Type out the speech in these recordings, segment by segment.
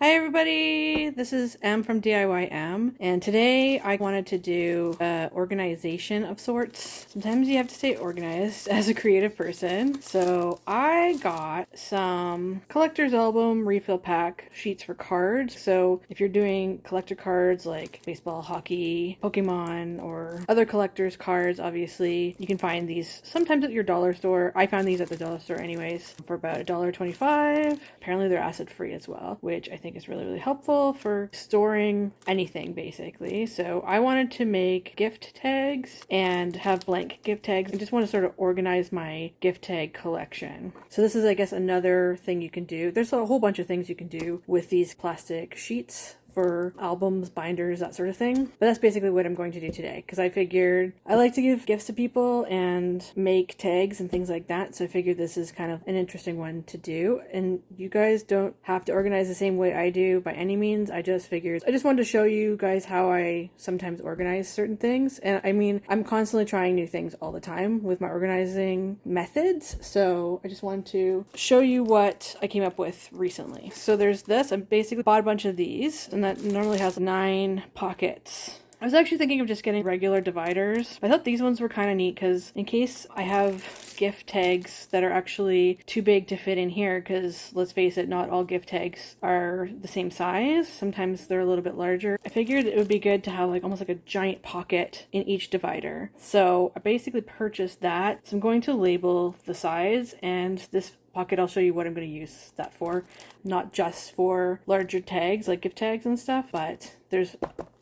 Hi everybody, this is M from DIYM, and today I wanted to do organization of sorts. Sometimes you have to stay organized as a creative person. So I got some collector's album refill pack sheets for cards. So if you're doing collector cards like baseball, hockey, Pokemon, or other collector's cards, obviously you can find these sometimes at your dollar store. I found these at the dollar store anyways for about $1.25. Apparently they're acid free as well, which I think is really helpful for storing anything basically. So I wanted to make gift tags and have blank gift tags. I just want to sort of organize my gift tag collection. So this is, I guess, another thing you can do. There's a whole bunch of things you can do with these plastic sheets for albums, binders, that sort of thing. But that's basically what I'm going to do today, because I figured I like to give gifts to people and make tags and things like that. So I figured this is kind of an interesting one to do. And you guys don't have to organize the same way I do by any means. I just wanted to show you guys how I sometimes organize certain things. And I mean, I'm constantly trying new things all the time with my organizing methods. So I just wanted to show you what I came up with recently. So there's this. I basically bought a bunch of these, and that normally has 9 pockets. I was actually thinking of just getting regular dividers. I thought these ones were kind of neat because in case I have gift tags that are actually too big to fit in here, because let's face it, not all gift tags are the same size. Sometimes they're a little bit larger. I figured it would be good to have almost like a giant pocket in each divider. So I basically purchased that. So I'm going to label the size, and this pocket, I'll show you what I'm going to use that for. Not just for larger tags like gift tags and stuff, but there's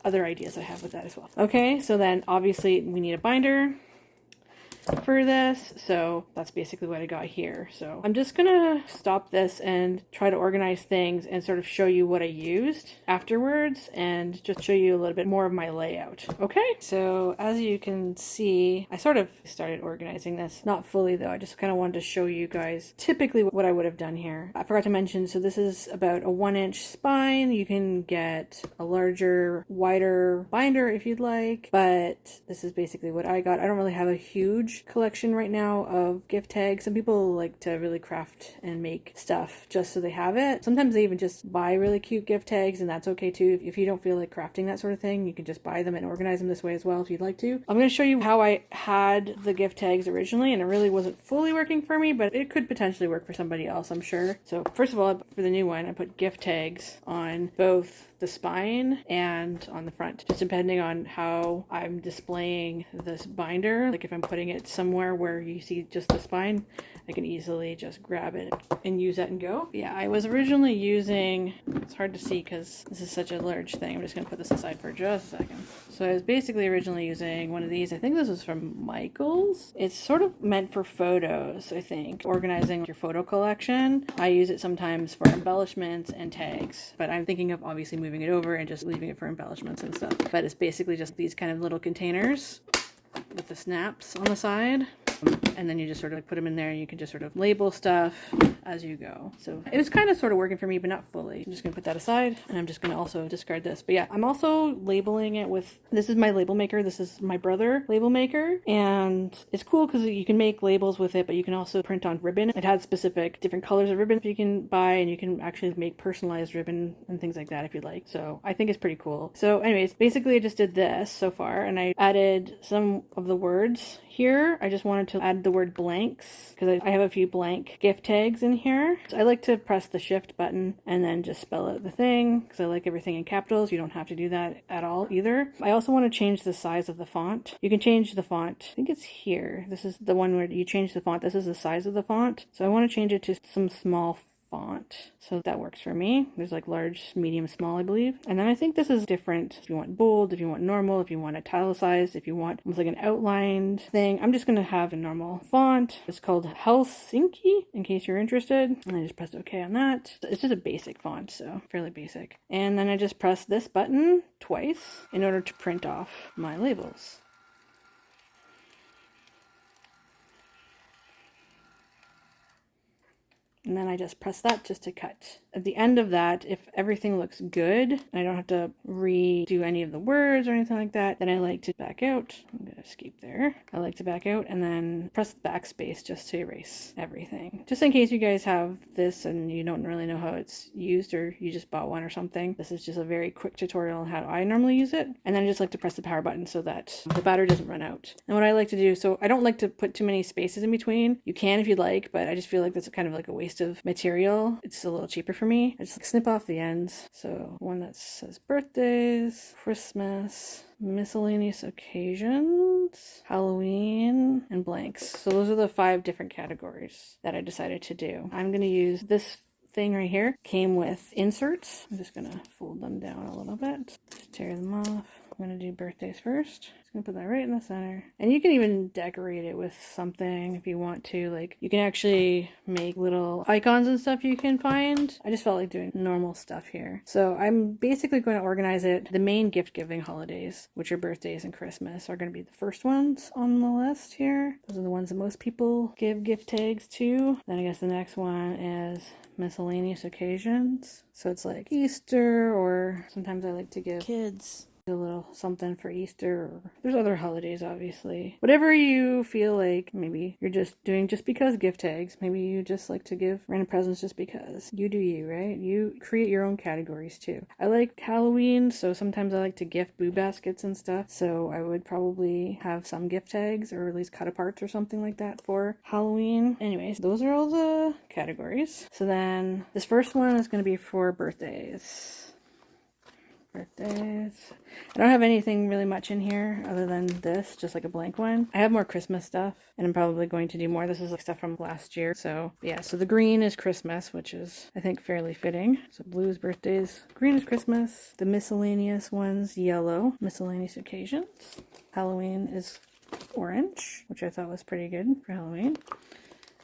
other ideas I have with that as well. Okay, so then obviously we need a binder for this, so that's basically what I got here. So I'm just gonna stop this and try to organize things and sort of show you what I used afterwards and just show you a little bit more of my layout. Okay, so as you can see, I sort of started organizing this, not fully though. I just kind of wanted to show you guys typically what I would have done here. I forgot to mention, so this is about a 1-inch spine. You can get a larger, wider binder if you'd like, but this is basically what I got. I don't really have a huge collection right now of gift tags. Some people like to really craft and make stuff just so they have it. Sometimes they even just buy really cute gift tags, and that's okay too. If you don't feel like crafting that sort of thing, you can just buy them and organize them this way as well if you'd like to. I'm going to show you how I had the gift tags originally, and it really wasn't fully working for me, but it could potentially work for somebody else, I'm sure. So first of all, for the new one, I put gift tags on both the spine and on the front, just depending on how I'm displaying this binder. Like if I'm putting it somewhere where you see just the spine, I can easily just grab it and use that and go. Yeah, I was originally using, it's hard to see because this is such a large thing. I'm just gonna put this aside for just a second. So I was basically originally using one of these. I think this was from Michael's. It's sort of meant for photos, I think. Organizing your photo collection. I use it sometimes for embellishments and tags, but I'm thinking of obviously moving it over and just leaving it for embellishments and stuff. But it's basically just these kind of little containers with the snaps on the side. And then you just sort of put them in there, and you can just sort of label stuff as you go. So it was kind of sort of working for me, but not fully. I'm just gonna put that aside, and I'm just gonna also discard this. But yeah, I'm also labeling it with, this is my label maker. This is my brother label maker, and it's cool because you can make labels with it, but you can also print on ribbon. It has specific different colors of ribbon you can buy, and you can actually make personalized ribbon and things like that if you'd like. So I think it's pretty cool. So anyways, basically I just did this so far, and I added some of the words here. I just wanted to add the word blanks because I have a few blank gift tags in here. So I like to press the shift button and then just spell out the thing because I like everything in capitals. You don't have to do that at all either. I also want to change the size of the font. You can change the font. I think it's here. This is the one where you change the font. This is the size of the font. So I want to change it to some small font. So that works for me. There's like large, medium, small, I believe. And then I think this is different if you want bold, if you want normal, if you want italicized, if you want almost like an outlined thing. I'm just going to have a normal font. It's called Helsinki, in case you're interested. And I just pressed OK on that. It's just a basic font, so fairly basic. And then I just press this button twice in order to print off my labels. And then I just press that just to cut. At the end of that, if everything looks good, and I don't have to redo any of the words or anything like that, then I like to back out. I'm going to escape there. I like to back out and then press backspace just to erase everything. Just in case you guys have this and you don't really know how it's used, or you just bought one or something. This is just a very quick tutorial on how I normally use it. And then I just like to press the power button so that the battery doesn't run out. And what I like to do, so I don't like to put too many spaces in between. You can if you'd like, but I just feel like that's kind of like a waste of material. It's a little cheaper for me. I just snip off the ends. So one that says birthdays, Christmas, miscellaneous occasions, Halloween, and blanks. So those are the 5 different categories that I decided to do. I'm going to use this thing right here. Came with inserts. I'm just going to fold them down a little bit. Just tear them off. I'm going to do birthdays first. Just going to put that right in the center. And you can even decorate it with something if you want to. Like, you can actually make little icons and stuff you can find. I just felt like doing normal stuff here. So I'm basically going to organize it. The main gift giving holidays, which are birthdays and Christmas, are going to be the first ones on the list here. Those are the ones that most people give gift tags to. Then I guess the next one is miscellaneous occasions. So it's like Easter, or sometimes I like to give kids a little something for Easter, or there's other holidays, obviously. Whatever you feel like, maybe you're just doing just because gift tags. Maybe you just like to give random presents just because. You do you, right? You create your own categories too. I like Halloween, so sometimes I like to gift boo baskets and stuff. So I would probably have some gift tags, or at least cut aparts or something like that for Halloween. Anyways, those are all the categories. So then this first one is going to be for birthdays. Birthdays. I don't have anything really much in here other than this, just like a blank one. I have more Christmas stuff, and I'm probably going to do more. This is like stuff from last year. So yeah, so the green is Christmas, which is, I think, fairly fitting. So blue is birthdays, green is Christmas. The miscellaneous one's yellow, miscellaneous occasions. Halloween is orange, which I thought was pretty good for Halloween.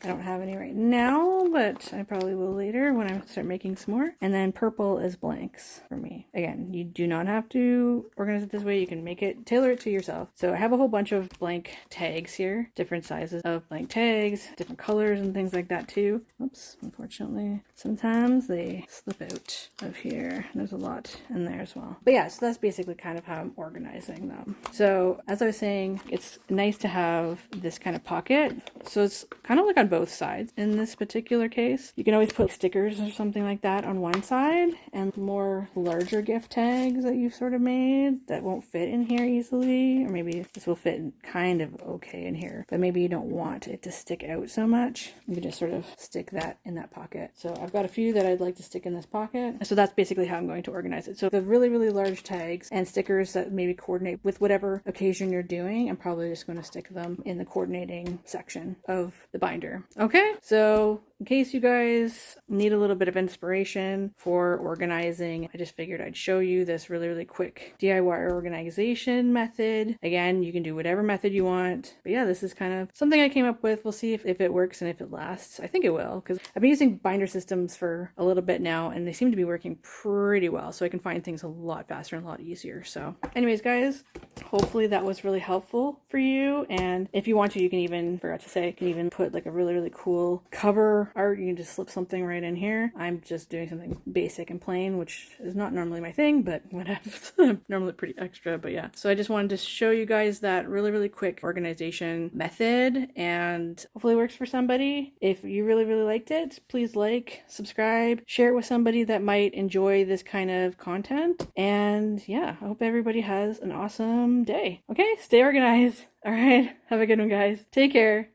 I don't have any right now, but I probably will later when I start making some more. And then purple is blanks for me. Again, you do not have to organize it this way. You can make it, tailor it to yourself. So I have a whole bunch of blank tags here, different sizes of blank tags, different colors and things like that too. Oops, unfortunately, sometimes they slip out of here. There's a lot in there as well. But yeah, so that's basically kind of how I'm organizing them. So as I was saying, it's nice to have this kind of pocket. So it's kind of like on both sides in this particular case. You can always put stickers or something like that on one side, and more larger gift tags that you've sort of made that won't fit in here easily, or maybe this will fit kind of okay in here, but maybe you don't want it to stick out so much. You can just sort of stick that in that pocket. So I've got a few that I'd like to stick in this pocket. So that's basically how I'm going to organize it. So the really, really large tags and stickers that maybe coordinate with whatever occasion you're doing, I'm probably just going to stick them in the coordinating section of the binder. Okay, so in case you guys need a little bit of inspiration for organizing, I just figured I'd show you this really, really quick DIY organization method. Again, you can do whatever method you want. But yeah, this is kind of something I came up with. We'll see if it works and if it lasts. I think it will, because I've been using binder systems for a little bit now, and they seem to be working pretty well. So I can find things a lot faster and a lot easier. So anyways, guys, hopefully that was really helpful for you. And if you want to, you can even, forgot to say, you can even put like a really, really cool cover art. You can just slip something right in here. I'm just doing something basic and plain, which is not normally my thing, but whatever. I'm normally pretty extra, but yeah. So I just wanted to show you guys that really, really quick organization method, and hopefully it works for somebody. If you really, really liked it, please like, subscribe, share it with somebody that might enjoy this kind of content. And yeah, I hope everybody has an awesome day. Okay, stay organized. All right, have a good one, guys. Take care.